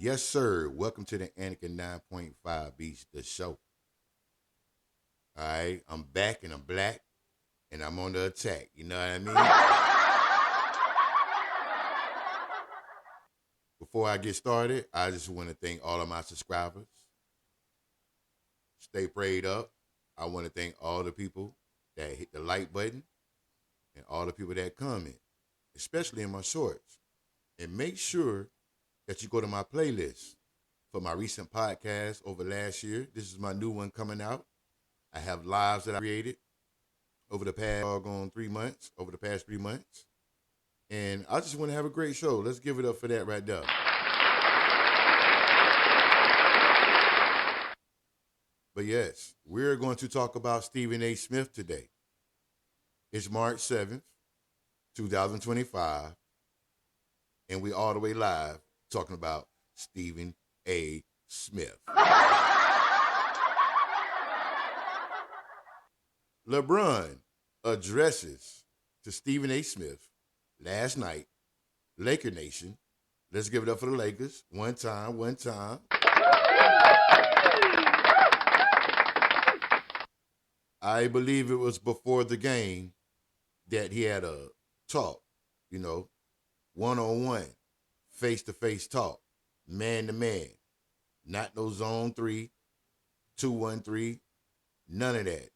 Yes, sir. Welcome to the Anakin 9.5 Beats, the show. All right. I'm back and I'm black and I'm on the attack. You know what I mean? Before I get started, I just want to thank all of my subscribers. Stay prayed up. I want to thank all the people that hit the like button and all the people that comment, especially in my shorts. And make sure that you go to my playlist for my recent podcast over last year. This is my new one coming out. I have lives that I created over the past doggone 3 months, over the past 3 months. And I just want to have a great show. Let's give it up for that right there. But yes, we're going to talk about Stephen A. Smith today. It's March 7th, 2025, and we all the way live talking about Stephen A. Smith. LeBron addresses to Stephen A. Smith last night. Laker Nation. Let's give it up for the Lakers. One time, one time. I believe it was before the game that he had a talk, one-on-one, face-to-face talk, man-to-man. Not no zone 3, 2-1-3, none of that.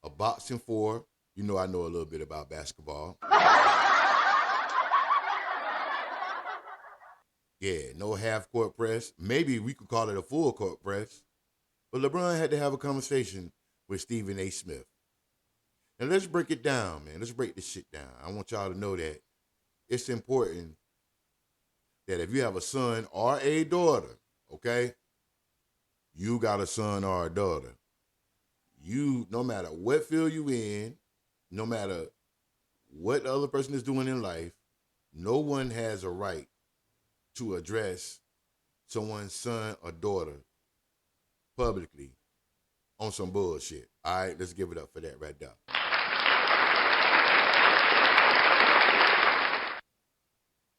A boxing 4. I know a little bit about basketball. Yeah, no half-court press. Maybe we could call it a full-court press. But LeBron had to have a conversation with Stephen A. Smith. And let's break it down, man. Let's break this shit down. I want y'all to know that it's important that if you have a son or a daughter, okay, you got a son or a daughter. You, no matter what field you in, no matter what the other person is doing in life, no one has a right to address someone's son or daughter publicly on some bullshit. All right, let's give it up for that right there.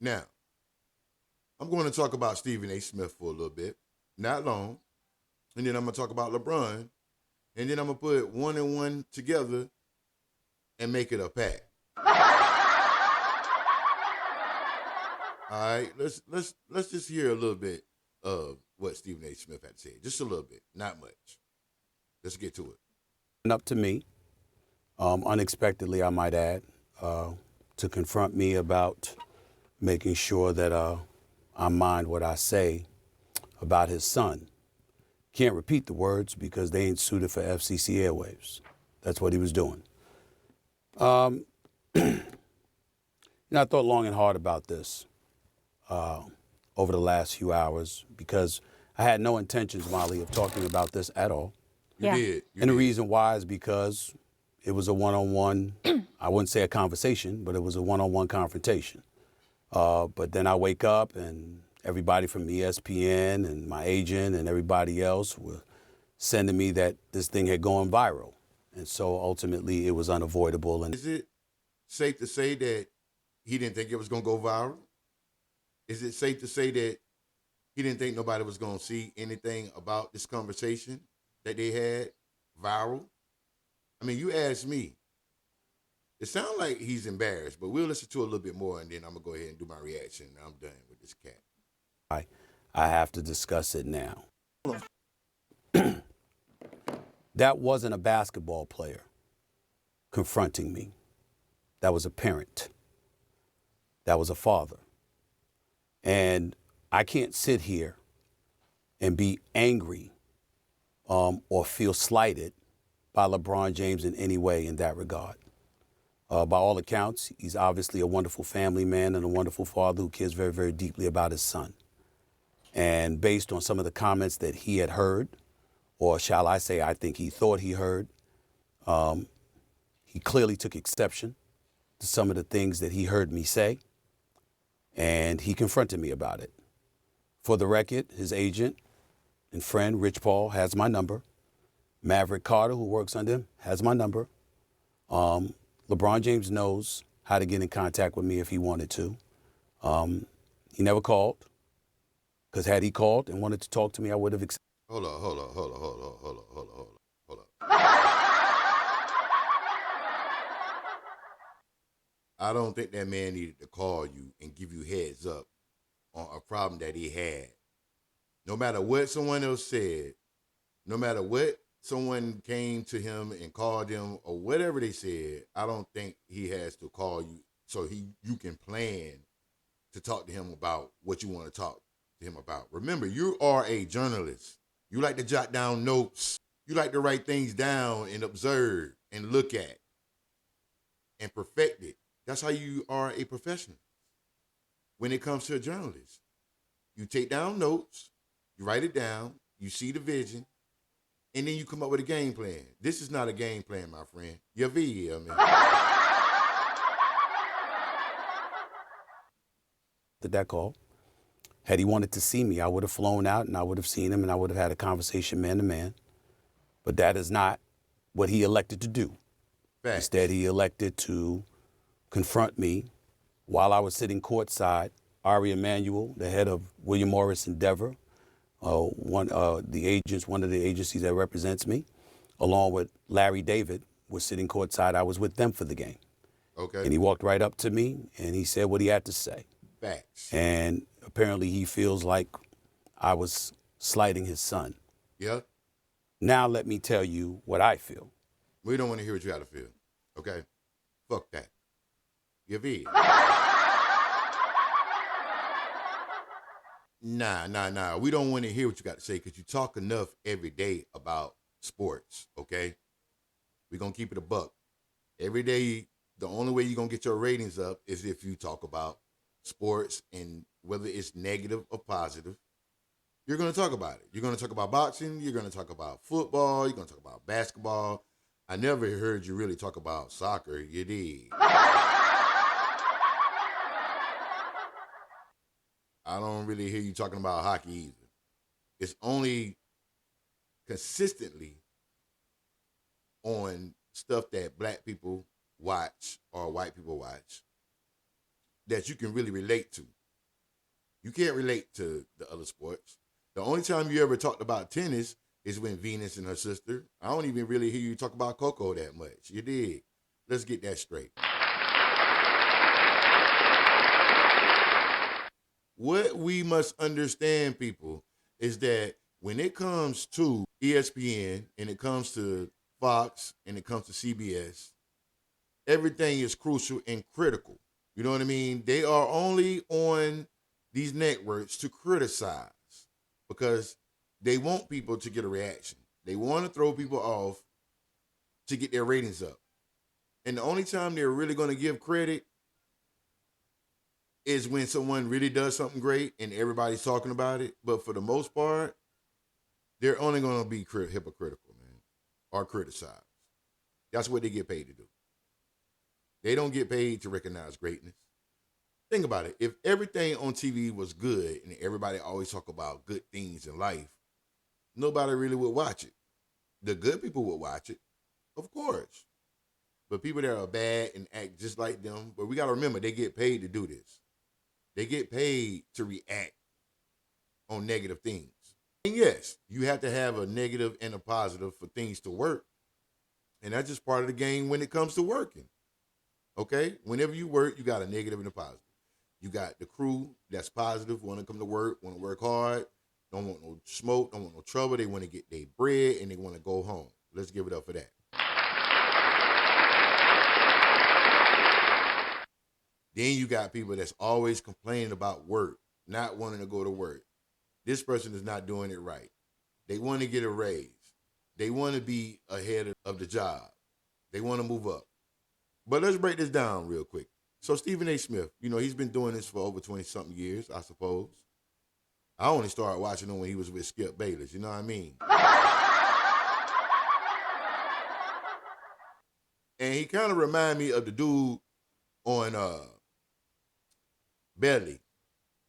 Now, I'm going to talk about Stephen A. Smith for a little bit, not long, and then I'm going to talk about LeBron, and then I'm going to put one and one together and make it a pack. All right, let's just hear a little bit of what Stephen A. Smith had to say. Just a little bit, not much. Let's get to it. Up to me, unexpectedly, I might add, to confront me about making sure that I mind what I say about his son. Can't repeat the words because they ain't suited for FCC airwaves. That's what he was doing. I thought long and hard about this over the last few hours because I had no intentions, Molly, of talking about this at all. You did. The reason why is because it was a one-on-one, I wouldn't say a conversation, but it was a one-on-one confrontation. But then I wake up and everybody from ESPN and my agent and everybody else were sending me that this thing had gone viral. And so ultimately it was unavoidable. And is it safe to say that he didn't think it was going to go viral? Is it safe to say that he didn't think nobody was going to see anything about this conversation that they had viral? I mean, you asked me. It sounds like he's embarrassed, but we'll listen to it a little bit more, and then I'm going to go ahead and do my reaction. I'm done with this cat. I have to discuss it now. That wasn't a basketball player confronting me. That was a parent. That was a father. And I can't sit here and be angry or feel slighted by LeBron James in any way in that regard. By all accounts, he's obviously a wonderful family man and a wonderful father who cares very, very deeply about his son. And based on some of the comments that he had heard, or shall I say, I think he thought he heard, he clearly took exception to some of the things that he heard me say, and he confronted me about it. For the record, his agent and friend, Rich Paul, has my number. Maverick Carter, who works under him, has my number. LeBron James knows how to get in contact with me if he wanted to. He never called. Because had he called and wanted to talk to me, I would have accepted. Hold up. I don't think that man needed to call you and give you heads up on a problem that he had. No matter what someone else said, no matter what someone came to him and called him or whatever they said, I don't think he has to call you so you can plan to talk to him about what you want to talk to him about. Remember, you are a journalist. You like to jot down notes. You like to write things down and observe and look at and perfect it. That's how you are a professional. When it comes to a journalist, you take down notes, you write it down, you see the vision, and then you come up with a game plan. This is not a game plan, my friend. You're VL, man. That call. Had he wanted to see me, I would have flown out and I would have seen him and I would have had a conversation man to man. But that is not what he elected to do. Facts. Instead, he elected to confront me while I was sitting courtside. Ari Emanuel, the head of William Morris Endeavor, one of the agencies that represents me, along with Larry David, was sitting courtside. I was with them for the game. Okay. And he walked right up to me and he said what he had to say. Facts. And apparently he feels like I was slighting his son. Yeah. Now let me tell you what I feel. We don't want to hear what you got to feel. Okay? Fuck that. You're VL. Nah. We don't want to hear what you got to say because you talk enough every day about sports, okay? We're going to keep it a buck. Every day, the only way you're going to get your ratings up is if you talk about sports, and whether it's negative or positive, you're going to talk about it. You're going to talk about boxing. You're going to talk about football. You're going to talk about basketball. I never heard you really talk about soccer. You did. I don't really hear you talking about hockey either. It's only consistently on stuff that black people watch or white people watch that you can really relate to. You can't relate to the other sports. The only time you ever talked about tennis is when Venus and her sister. I don't even really hear you talk about Coco that much. You did. Let's get that straight. What we must understand, people, is that when it comes to ESPN and it comes to Fox and it comes to CBS, everything is crucial and critical. You know what I mean? They are only on these networks to criticize because they want people to get a reaction. They want to throw people off to get their ratings up. And the only time they're really going to give credit is when someone really does something great and everybody's talking about it. But for the most part, they're only going to be hypocritical, man, or criticize. That's what they get paid to do. They don't get paid to recognize greatness. Think about it. If everything on TV was good and everybody always talk about good things in life, nobody really would watch it. The good people would watch it, of course. But people that are bad and act just like them, but we got to remember, they get paid to do this. They get paid to react on negative things. And yes, you have to have a negative and a positive for things to work. And that's just part of the game when it comes to working. Okay? Whenever you work, you got a negative and a positive. You got the crew that's positive, want to come to work, want to work hard, don't want no smoke, don't want no trouble. They want to get their bread and they want to go home. Let's give it up for that. Then you got people that's always complaining about work, not wanting to go to work. This person is not doing it right. They want to get a raise. They want to be ahead of the job. They want to move up. But let's break this down real quick. So Stephen A. Smith, he's been doing this for over 20-something years, I suppose. I only started watching him when he was with Skip Bayless, you know what I mean? And he kind of reminded me of the dude on Belly,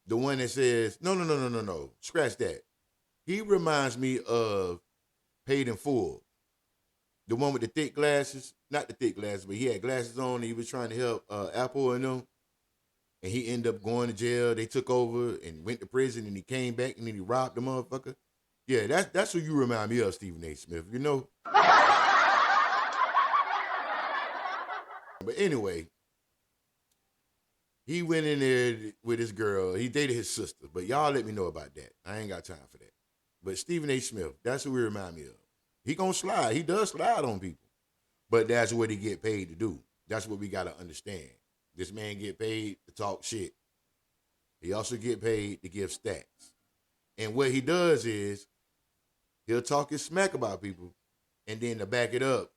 the one that says, no, scratch that. He reminds me of Paid in Full, the one with the thick glasses, not the thick glasses, but he had glasses on and he was trying to help Apple and them. and he ended up going to jail. They took over and went to prison, and he came back and then he robbed the motherfucker. Yeah, that's who you remind me of, Stephen A. Smith. You know. But anyway, he went in there with his girl. He dated his sister. But y'all let me know about that. I ain't got time for that. But Stephen A. Smith, that's who he remind me of. He gonna slide. He does slide on people. But that's what he get paid to do. That's what we gotta understand. This man get paid to talk shit. He also get paid to give stats. And what he does is he'll talk his smack about people, and then to back it up,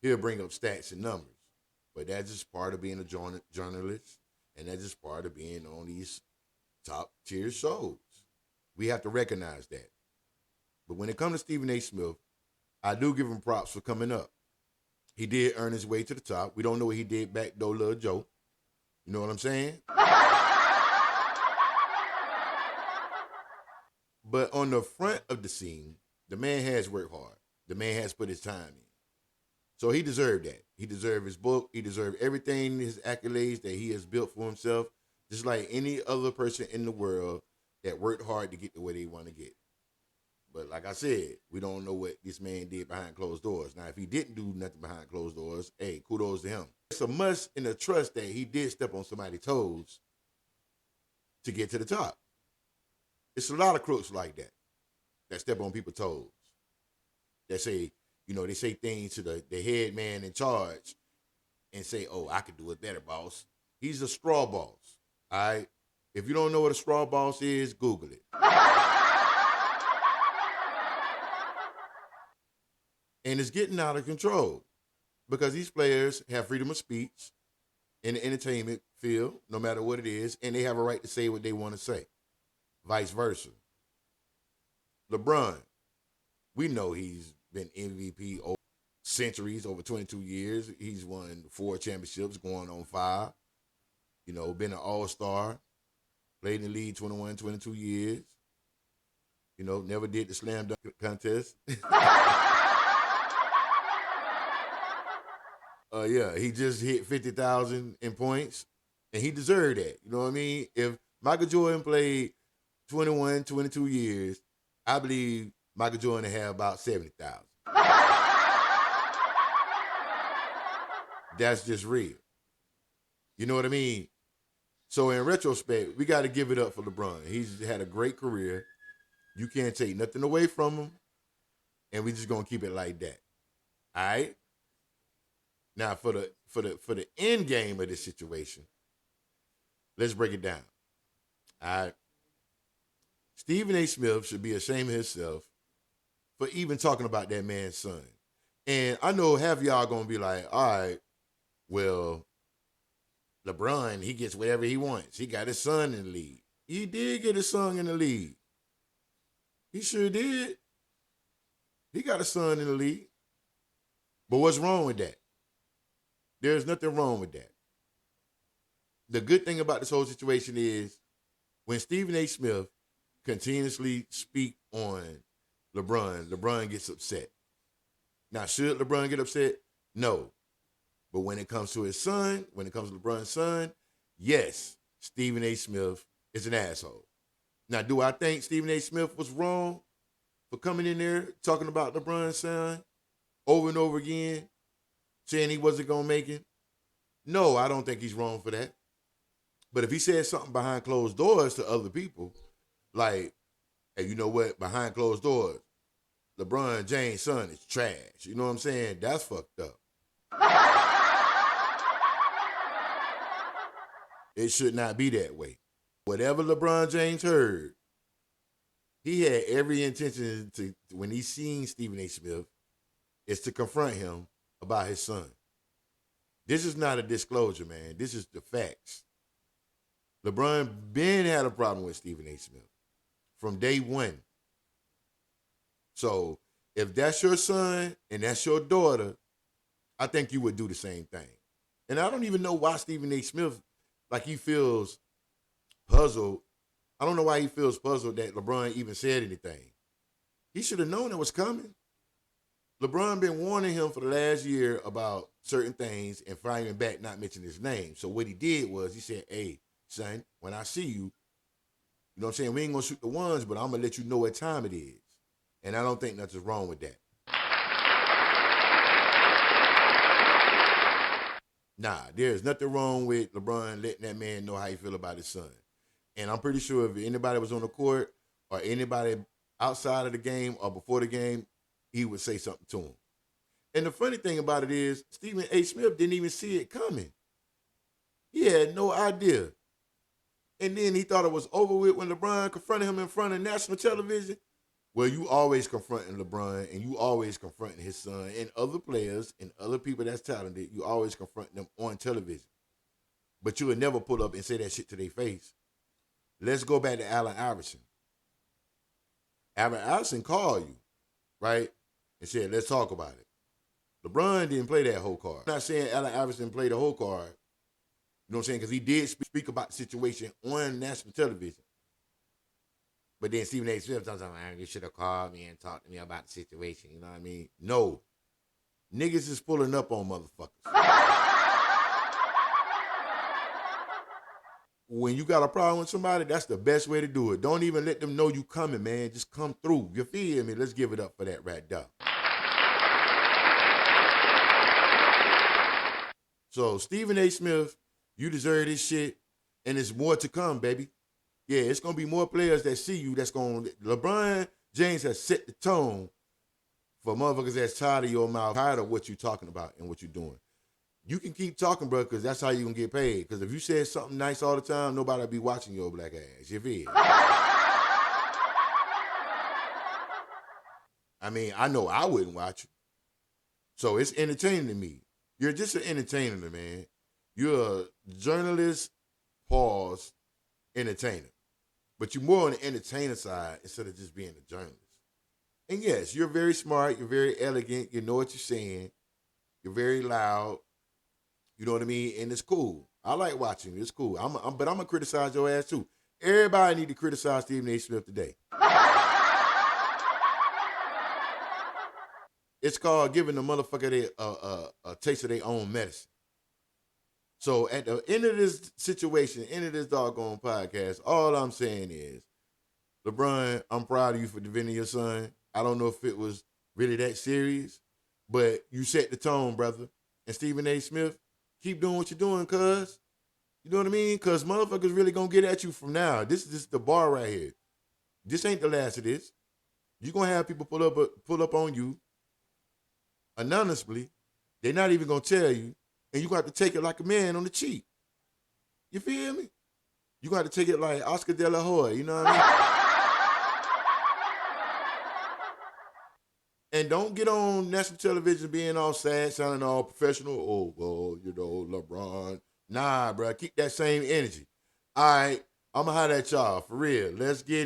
he'll bring up stats and numbers. But that's just part of being a journalist, and that's just part of being on these top tier shows. We have to recognize that. But when it comes to Stephen A. Smith, I do give him props for coming up. He did earn his way to the top. We don't know what he did back though, Lil Joe. You know what I'm saying? But on the front of the scene, the man has worked hard. The man has put his time in. So he deserved that. He deserved his book. He deserved everything, his accolades that he has built for himself, just like any other person in the world that worked hard to get to where they want to get. But like I said, we don't know what this man did behind closed doors. Now, if he didn't do nothing behind closed doors, hey, kudos to him. It's a must in the trust that he did step on somebody's toes to get to the top. It's a lot of crooks like that step on people's toes, that say, they say things to the head man in charge and say, oh, I could do it better, boss. He's a straw boss, all right? If you don't know what a straw boss is, Google it. And it's getting out of control because these players have freedom of speech in the entertainment field, no matter what it is, and they have a right to say what they want to say. Vice versa. LeBron, we know he's been MVP over centuries, over 22 years. He's won 4 championships, going on 5. Been an all-star, played in the league 21, 22 years. Never did the slam dunk contest. Yeah, he just hit 50,000 in points, and he deserved that. You know what I mean? If Michael Jordan played 21, 22 years, I believe Michael Jordan had about 70,000. That's just real. You know what I mean? So in retrospect, we got to give it up for LeBron. He's had a great career. You can't take nothing away from him, and we just gonna keep it like that. All right. Now for the end game of this situation, let's break it down. All right. Stephen A. Smith should be ashamed of himself for even talking about that man's son. And I know half of y'all gonna be like, all right, well, LeBron, he gets whatever he wants. He got his son in the league. He did get his son in the league. He sure did. He got a son in the league. But what's wrong with that? There's nothing wrong with that. The good thing about this whole situation is when Stephen A. Smith continuously speak on LeBron gets upset. Now, should LeBron get upset? No. But when it comes to his son, when it comes to LeBron's son, yes, Stephen A. Smith is an asshole. Now, do I think Stephen A. Smith was wrong for coming in there talking about LeBron's son over and over again, saying he wasn't going to make it? No, I don't think he's wrong for that. But if he said something behind closed doors to other people, like, hey, you know what, behind closed doors, LeBron James' son is trash. You know what I'm saying? That's fucked up. It should not be that way. Whatever LeBron James heard, he had every intention to, when he seen Stephen A. Smith, is to confront him about his son. This is not a disclosure, man. This is the facts. LeBron been had a problem with Stephen A. Smith from day one. So if that's your son and that's your daughter, I think you would do the same thing. And I don't even know why Stephen A. Smith, like, he feels puzzled. I don't know why he feels puzzled that LeBron even said anything. He should have known it was coming. LeBron been warning him for the last year about certain things and fighting back, not mentioning his name. So what he did was he said, hey, son, when I see you, you know what I'm saying? We ain't gonna shoot the ones, but I'm gonna let you know what time it is. And I don't think nothing's wrong with that. Nah, there's nothing wrong with LeBron letting that man know how he feel about his son. And I'm pretty sure if anybody was on the court or anybody outside of the game or before the game, he would say something to him. And the funny thing about it is, Stephen A. Smith didn't even see it coming. He had no idea. And then he thought it was over with when LeBron confronted him in front of national television. Well, you always confronting LeBron and you always confronting his son and other players and other people that's talented. You always confronting them on television. But you would never pull up and say that shit to their face. Let's go back to Allen Iverson. Allen Iverson called you, right? And said, let's talk about it. LeBron didn't play that whole card. I'm not saying Allen Iverson played the whole card. You know what I'm saying? Because he did speak about the situation on national television. But then Stephen A. Smith talks about, man, you should have called me and talked to me about the situation. You know what I mean? No. Niggas is pulling up on motherfuckers. When you got a problem with somebody, that's the best way to do it. Don't even let them know you coming, man. Just come through. You feel me? Let's give it up for that right there. So, Stephen A. Smith, you deserve this shit, and there's more to come, baby. Yeah, it's going to be more players that see you that's going to... LeBron James has set the tone for motherfuckers that's tired of your mouth, tired of what you're talking about and what you're doing. You can keep talking, bro, because that's how you're going to get paid. Because if you say something nice all the time, nobody will be watching your black ass. You feel? I mean, I know I wouldn't watch you. So it's entertaining to me. You're just an entertainer, man. You're a journalist, pause, entertainer. But you're more on the entertainer side instead of just being a journalist. And yes, you're very smart. You're very elegant. You know what you're saying. You're very loud. You know what I mean? And it's cool. I like watching you. It's cool. But I'm going to criticize your ass too. Everybody need to criticize Stephen A. Smith today. It's called giving the motherfucker a taste of their own medicine. So at the end of this situation, end of this doggone podcast, all I'm saying is, LeBron, I'm proud of you for defending your son. I don't know if it was really that serious, but you set the tone, brother. And Stephen A. Smith, keep doing what you're doing, cuz. You know what I mean? Because motherfuckers really going to get at you from now. This is the bar right here. This ain't the last of this. You're going to have people pull up on you anonymously. They're not even going to tell you. And you're going to have to take it like a man on the cheek. You feel me? You're going to have to take it like Oscar De La Hoya. You know what I mean? And don't get on national television being all sad, sounding all professional. Oh, well, you know, LeBron. Nah, bro. Keep that same energy. All right. I'm going to holler at y'all. For real. Let's get it.